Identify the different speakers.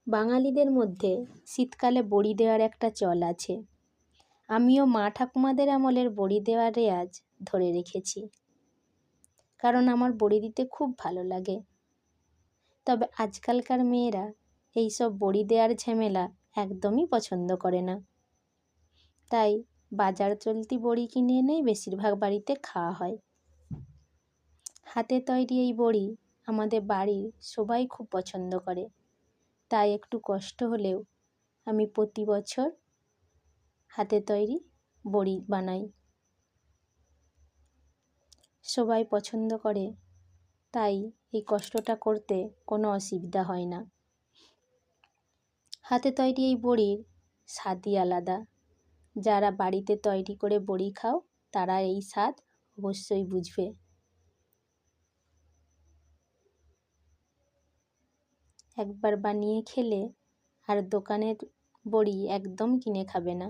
Speaker 1: বাঙালিদের মধ্যে শীতকালে বড়ি দেওয়ার একটা চল আছে। আমিও মা ঠাকুমাদের আমলের বড়ি দেওয়ার রেওয়াজ ধরে রেখেছি, কারণ আমার বড়ি দিতে খুব ভালো লাগে। তবে আজকালকার মেয়েরা এইসব বড়ি দেওয়ার ঝামেলা একদমই পছন্দ করে না, তাই বাজার চলতি বড়ি কিনে এনেই বেশিরভাগ বাড়িতে খাওয়া হয়। হাতে তৈরি এই বড়ি আমাদের বাড়ির সবাই খুব পছন্দ করে, তাই একটু কষ্ট হলেও আমি প্রতি বছর হাতে তৈরি বড়ি বানাই। সবাই পছন্দ করে, তাই এই কষ্টটা করতে কোনো অসুবিধা হয় না। হাতে তৈরি এই বড়ির স্বাদই আলাদা। যারা বাড়িতে তৈরি করে বড়ি খাও তারা এই স্বাদ অবশ্যই বুঝবে। একবার বানিয়ে খেলে আর দোকানের বড়ি একদম কিনে খাবে না।